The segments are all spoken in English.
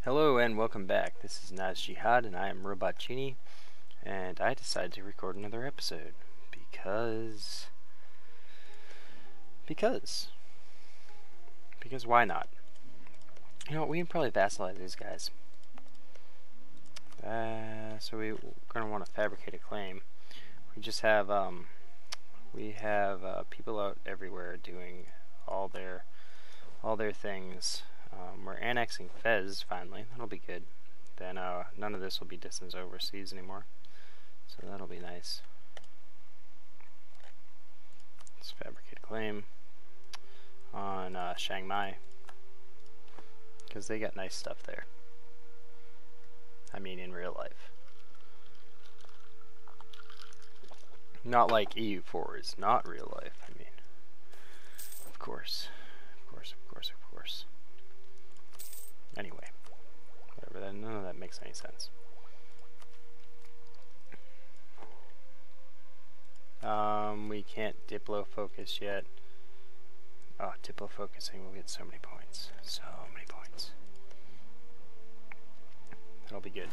Hello and welcome back. This is Najd Jihad and I am Robot Genie, and I decided to record another episode because why not? You know, we can probably vassalize these guys. So we're gonna want to fabricate a claim. We just have people out everywhere doing all their things. We're annexing Fez finally. That'll be good. Then none of this will be distance overseas anymore, so that'll be nice. Let's fabricate a claim on Chiang Mai because they got nice stuff there. I mean, in real life. Not like EU4 is not real life. I mean, of course. Anyway, whatever. None of that makes any sense. We can't diplo focus yet. Oh, diplo focusing will get so many points. So many points. That'll be good.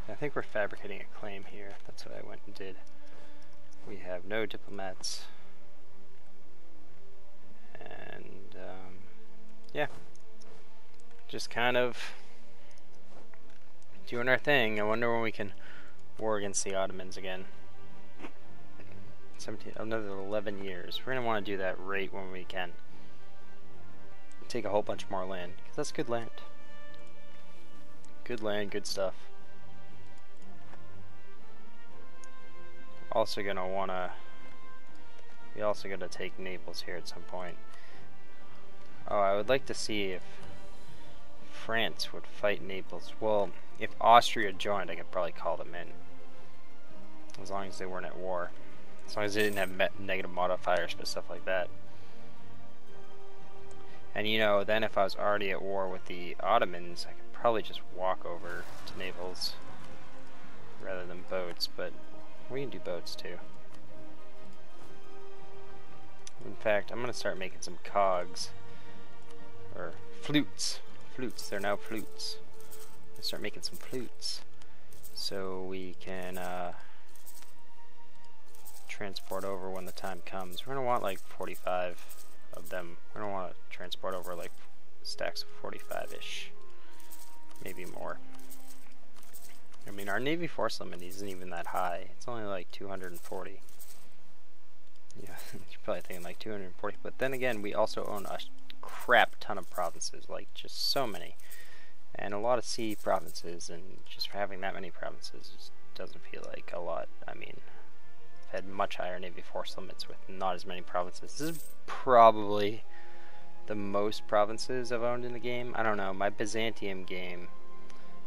I think we're fabricating a claim here. That's what I went and did. We have no diplomats. And, yeah. Just kind of doing our thing. I wonder when we can war against the Ottomans again. Another 11 years. We're going to want to do that right when we can. Take a whole bunch more land, because that's good land. Good land, good stuff. Also going to want to... We also got to take Naples here at some point. Oh, I would like to see if France would fight Naples. Well, if Austria joined, I could probably call them in. As long as they weren't at war. As long as they didn't have negative modifiers, but stuff like that. And you know, then if I was already at war with the Ottomans, I could probably just walk over to Naples rather than boats, but we can do boats too. In fact, I'm going to start making some cogs. Or flutes. Flutes, they're now flutes. Let's start making some flutes. So we can transport over when the time comes. We're going to want like 45 of them. We're going to want to transport over like stacks of 45-ish. Maybe more. I mean, our Navy force limit isn't even that high. It's only like 240. Yeah, you're probably thinking like 240. But then again, we also own a crap ton of provinces, like just so many, and a lot of sea provinces, and just for having that many provinces just doesn't feel like a lot. I mean, I've had much higher Navy force limits with not as many provinces. This is probably the most provinces I've owned in the game. I don't know, my Byzantium game,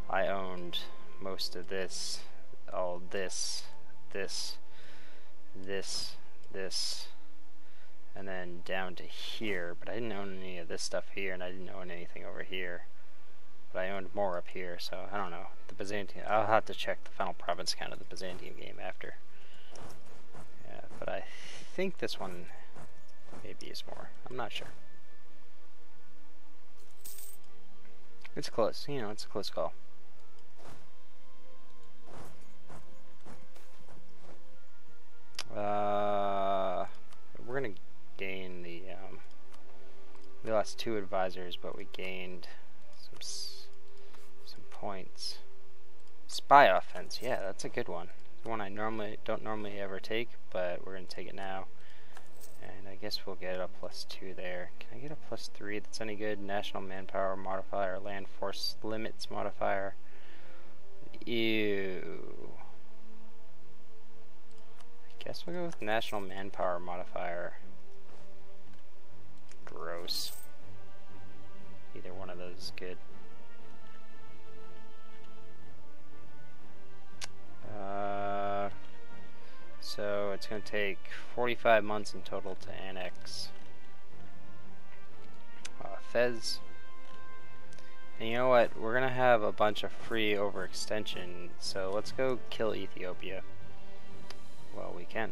I owned most of this, all this, and then down to here, but I didn't own any of this stuff here, and I didn't own anything over here. But I owned more up here, so I don't know. The Byzantium, I'll have to check the final province count of the Byzantium game after. Yeah, but I think this one maybe is more. I'm not sure. It's close, you know, it's a close call. We're gonna gain the we lost 2 advisors, but we gained some points. Spy offense, yeah, that's a good one. It's one I don't normally ever take, but we're gonna take it now. And I guess we'll get a +2 there. Can I get a +3 that's any good? National manpower modifier, land force limits modifier. Ew. Guess we'll go with national manpower modifier. Gross. Either one of those is good. So it's going to take 45 months in total to annex Fez. And you know what? We're going to have a bunch of free overextension, so let's go kill Ethiopia. Well, we can.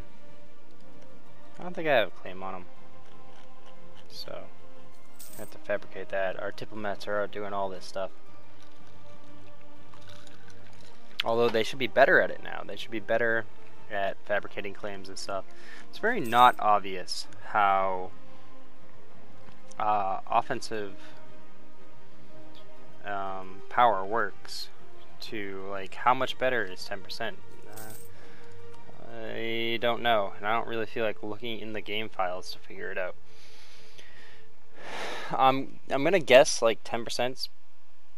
I don't think I have a claim on them. So, have to fabricate that. Our diplomats are out doing all this stuff. Although they should be better at it now. They should be better at fabricating claims and stuff. It's very not obvious how offensive power works. To like, how much better is 10%? I don't know, and I don't really feel like looking in the game files to figure it out. I'm gonna guess like 10%'s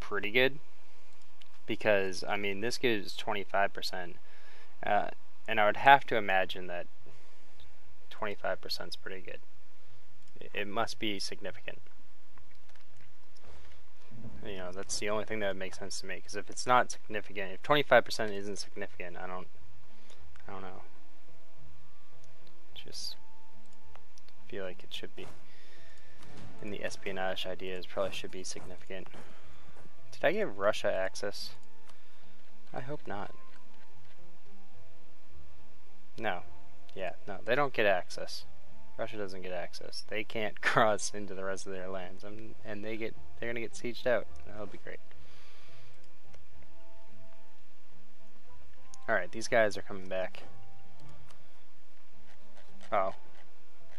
pretty good, because I mean this gives 25%, and I would have to imagine that 25% is pretty good. It must be significant. You know, that's the only thing that would make sense to me. Because if it's not significant, if 25% isn't significant, I don't know. Just feel like it should be. And the espionage ideas probably should be significant. Did I give Russia access? I hope not. No. Yeah, no, they don't get access. Russia doesn't get access. They can't cross into the rest of their lands, and they're gonna get sieged out. That'll be great. Alright, these guys are coming back. Oh.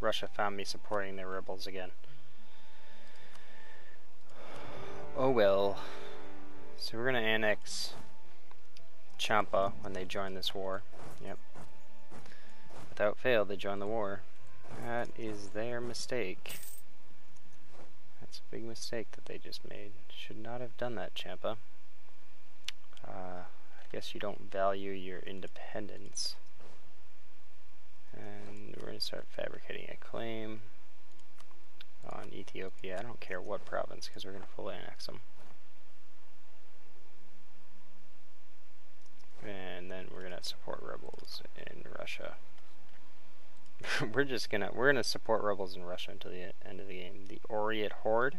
Russia found me supporting their rebels again. Oh well. So we're gonna annex Champa when they join this war. Yep. Without fail, they join the war. That is their mistake. That's a big mistake that they just made. Should not have done that, Champa. I guess you don't value your independence. And we're going to start fabricating a claim on Ethiopia. I don't care what province, because we're going to fully annex them. And then we're going to support rebels in Russia. we're gonna support rebels in Russia until the end of the game. The Oryat Horde.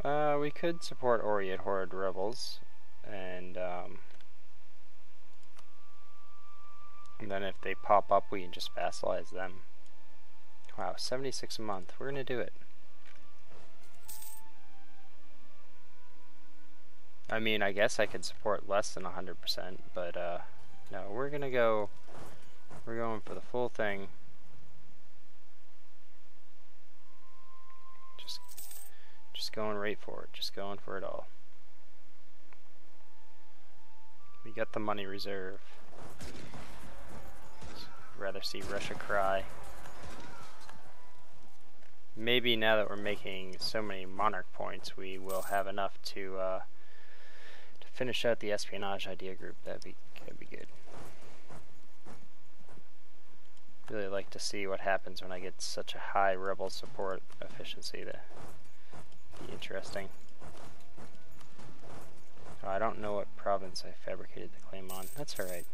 We could support Oryat Horde rebels, and then if they pop up, we can just vassalize them. Wow, 76 a month. We're gonna do it. I mean, I guess I could support less than 100%, but no, we're gonna go. We're going for the full thing. Just going right for it. Just going for it all. We got the money reserve. I'd rather see Russia cry. Maybe now that we're making so many monarch points, we will have enough to finish out the espionage idea group. That'd be good. Really like to see what happens when I get such a high rebel support efficiency. That be interesting. Oh, I don't know what province I fabricated the claim on. That's alright.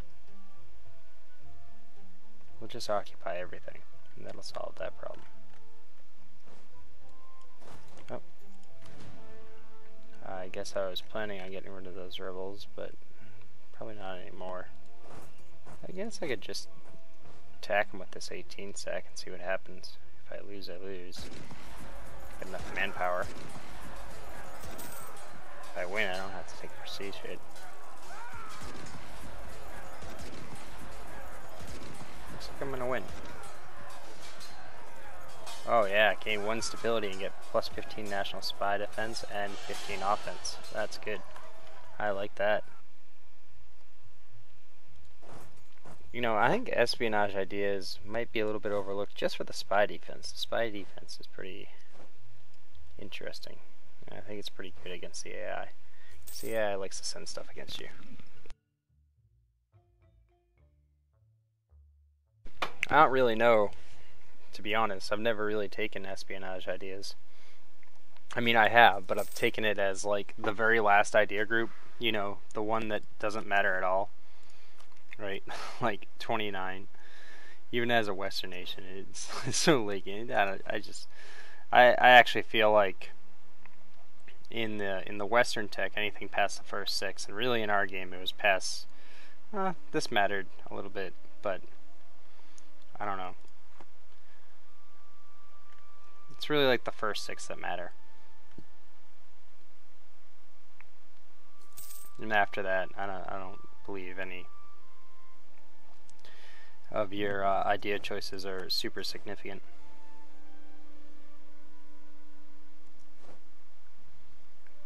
We'll just occupy everything, and that'll solve that problem. Oh. I guess I was planning on getting rid of those rebels, but probably not anymore. I guess I could just attack them with this 18 stack and see what happens. If I lose, I lose. Got enough manpower. If I win, I don't have to take the prestige hit. Looks like I'm gonna win. Oh yeah, gain 1 stability and get plus 15 national spy defense and 15 offense. That's good. I like that. You know, I think espionage ideas might be a little bit overlooked just for the spy defense. The spy defense is pretty interesting. I think it's pretty good against the AI. Because the AI likes to send stuff against you. I don't really know, to be honest. I've never really taken espionage ideas. I mean, I have, but I've taken it as like the very last idea group. You know, the one that doesn't matter at all. Right, like 29. Even as a Western nation, it's so leaky. I actually feel like in the Western tech, anything past the first 6, and really in our game, it was past. This mattered a little bit, but I don't know. It's really like the first 6 that matter. And after that, I don't believe any of your idea choices are super significant.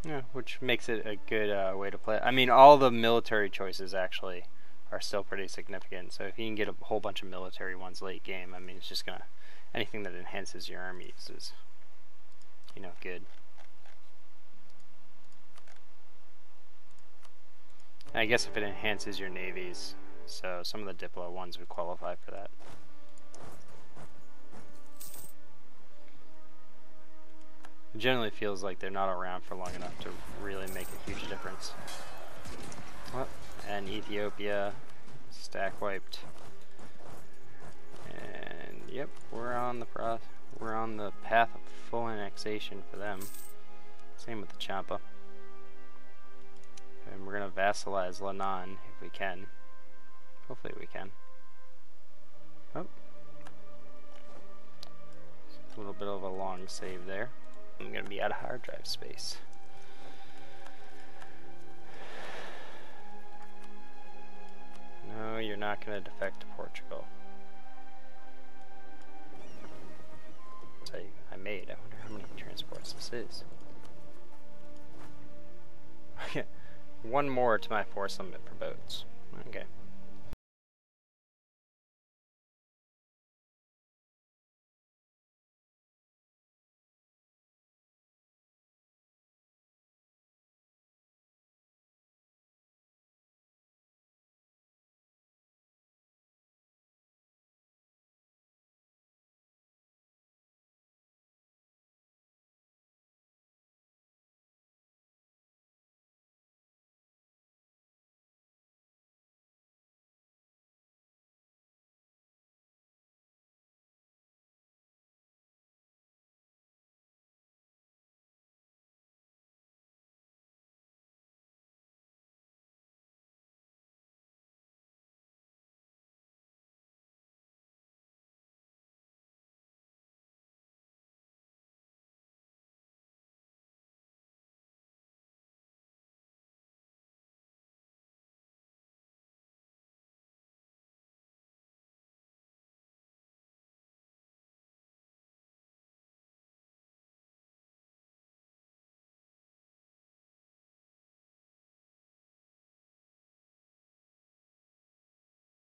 Yeah, which makes it a good way to play. I mean, all the military choices actually are still pretty significant. So if you can get a whole bunch of military ones late game, I mean, it's just gonna, anything that enhances your armies is, you know, good. And I guess if it enhances your navies, so some of the Diplo ones would qualify for that. It generally feels like they're not around for long enough to really make a huge difference. Well, and Ethiopia stack wiped, and yep, we're on the path of full annexation for them. Same with the Champa, and we're gonna vassalize Lebanon if we can. Hopefully we can. Oh, a little bit of a long save there. I'm gonna be out of hard drive space. No, you're not gonna defect to Portugal. So I made. I wonder how many transports this is. Okay, one more to my force limit for boats. Okay.